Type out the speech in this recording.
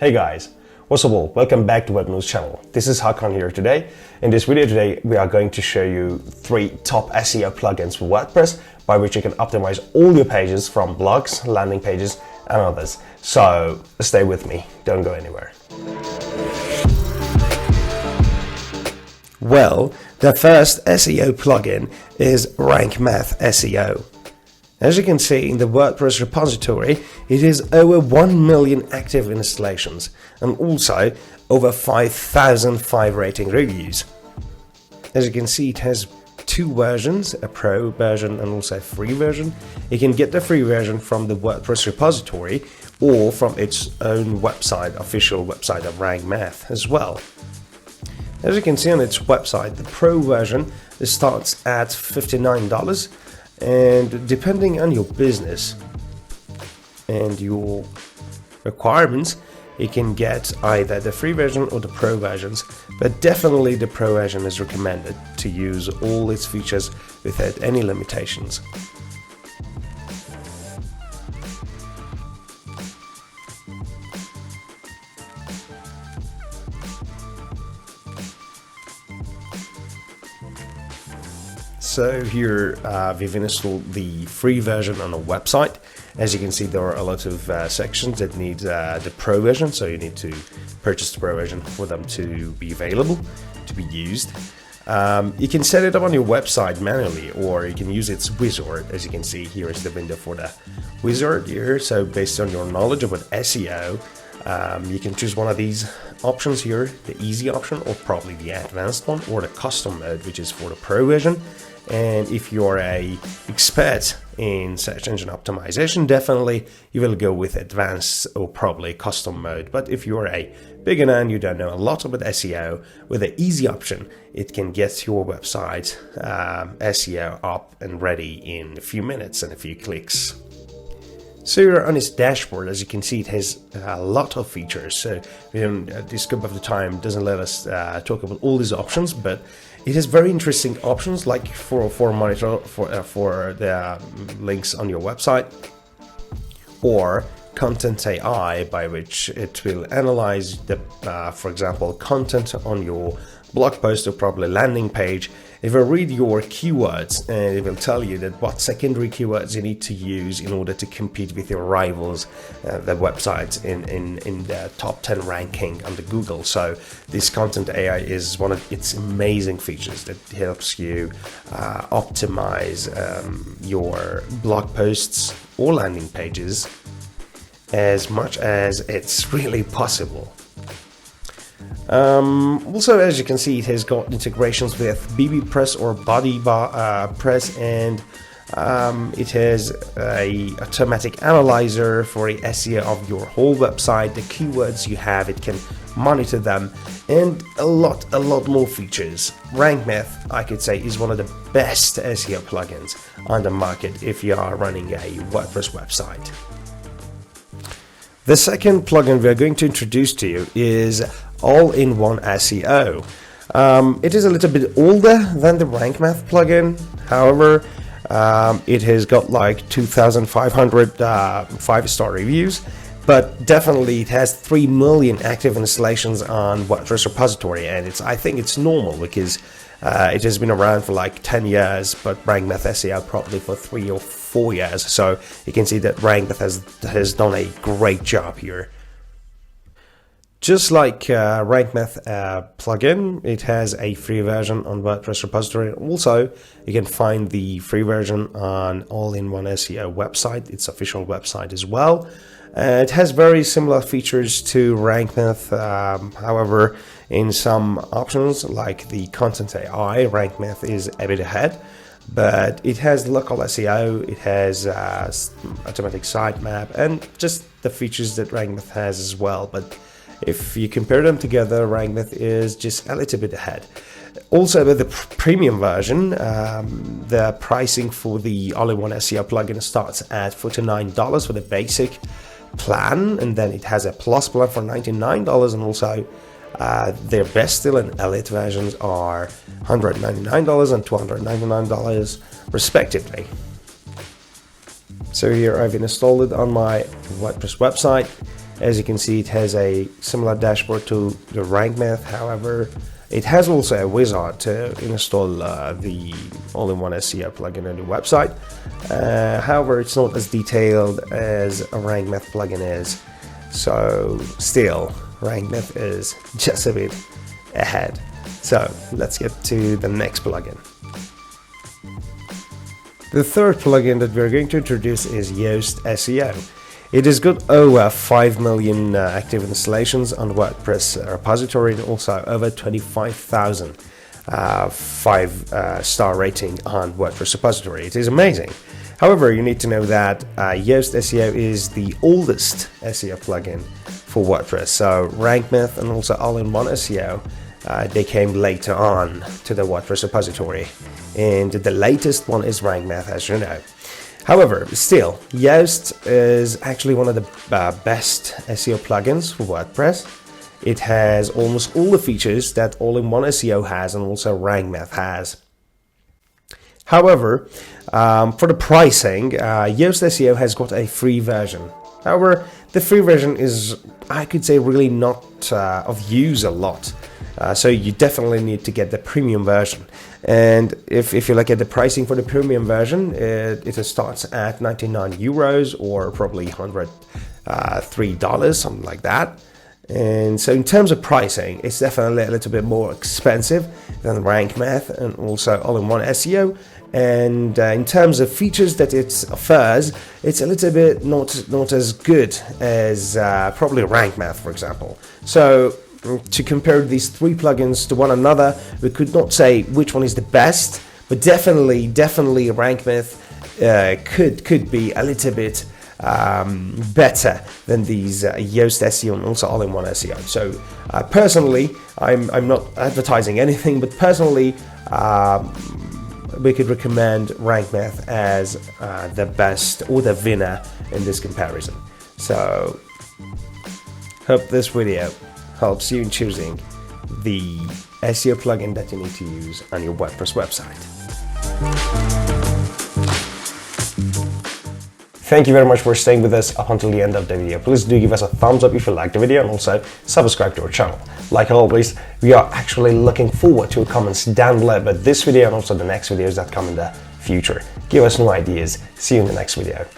Hey guys, what's up all? Welcome back to Web News channel. This is Hakan here today. In this video today, we are going to show you 3 top SEO plugins for WordPress by which you can optimize all your pages from blogs, landing pages, and others. So stay with me, don't go anywhere. Well, the first SEO plugin is RankMath SEO. As you can see in the WordPress repository, it is over 1 million active installations and also over 5,000 5-rating reviews. As you can see, it has 2 versions, a pro version and also a free version. You can get the free version from the WordPress repository or from its own website, official website of RankMath as well. As you can see on its website, the pro version starts at $59. And depending on your business and your requirements, you can get either the free version or the pro versions, but definitely the pro version is recommended to use all its features without any limitations. So here we've installed the free version on the website. As you can see, there are a lot of sections that need the pro version, so you need to purchase the pro version for them to be available, to be used. You can set it up on your website manually, or you can use its wizard. As you can see, here is the window for the wizard here. So based on your knowledge about SEO, you can choose one of these options here, the easy option, or probably the advanced one, or the custom mode, which is for the pro version. And if you're an expert in search engine optimization, definitely you will go with advanced or probably custom mode. But if you're a beginner and you don't know a lot about SEO, with the easy option, it can get your website SEO up and ready in a few minutes and a few clicks. So here on its dashboard, as you can see, it has a lot of features. So the scope of the time doesn't let us talk about all these options, but it has very interesting options like for monitor for the links on your website, or content AI, by which it will analyze the, for example, content on your blog post or probably landing page. It will read your keywords and it will tell you that what secondary keywords you need to use in order to compete with your rivals, the websites in the top 10 ranking on the Google. So this content AI is one of its amazing features that helps you optimize your blog posts or landing pages as much as it's really possible. Also, as you can see, it has got integrations with bbPress or BodyPress, and it has a automatic analyzer for the SEO of your whole website, the keywords you have, it can monitor them, and a lot more features. RankMath, I could say, is one of the best SEO plugins on the market if you are running a WordPress website. The second plugin we are going to introduce to you is All-In-One SEO. It is a little bit older than the RankMath plugin. However, it has got like 2,500 5-star reviews, but definitely it has 3 million active installations on WordPress repository, and I think it's normal because it has been around for like 10 years, but RankMath SEO probably for 3 or 4 years. So you can see that RankMath has done a great job here. Just like RankMath plugin, it has a free version on WordPress repository. Also, you can find the free version on All-In-One SEO website, its official website as well. It has very similar features to RankMath, however, in some options like the content AI, RankMath is a bit ahead. But it has local SEO, it has automatic sitemap, and just the features that RankMath has as well. But if you compare them together, RankMath is just a little bit ahead. Also, with the premium version, the pricing for the All-In-One SEO plugin starts at $49 for the basic plan, and then it has a plus plan for $99, and also their best still and elite versions are $199 and $299 respectively. So here I've installed it on my WordPress website. As you can see, it has a similar dashboard to the RankMath. However, it has also a wizard to install the All-In-One SEO plugin on your website. However, it's not as detailed as a RankMath plugin is. So still, RankMath is just a bit ahead. So let's get to the next plugin. The third plugin that we're going to introduce is Yoast SEO. It has got over 5 million active installations on WordPress repository, and also over 25,000 5-star rating on WordPress repository. It is amazing. However, you need to know that Yoast SEO is the oldest SEO plugin for WordPress. So RankMath and also All-In-One SEO, they came later on to the WordPress repository, and the latest one is RankMath, as you know. However, still, Yoast is actually one of the best SEO plugins for WordPress. It has almost all the features that All-In-One SEO has and also RankMath has. However, for the pricing, Yoast SEO has got a free version. However, the free version is, I could say, really not of use a lot. So you definitely need to get the premium version. And if you look at the pricing for the premium version, it starts at 99 euros or probably $103, something like that. And so in terms of pricing, it's definitely a little bit more expensive than RankMath and also All-In-One SEO. And in terms of features that it offers, it's a little bit not as good as probably RankMath, for example. So to compare these three plugins to one another, we could not say which one is the best, but definitely RankMath could be a little bit better than these Yoast SEO and also All-In-One SEO. So personally, I'm not advertising anything, but personally, we could recommend RankMath as the best or the winner in this comparison. So hope this video helps you in choosing the SEO plugin that you need to use on your WordPress website. Thank you very much for staying with us up until the end of the video. Please do give us a thumbs up if you liked the video, and also subscribe to our channel. Like always, we are actually looking forward to your comments down below about this video and also the next videos that come in the future. Give us new ideas. See you in the next video.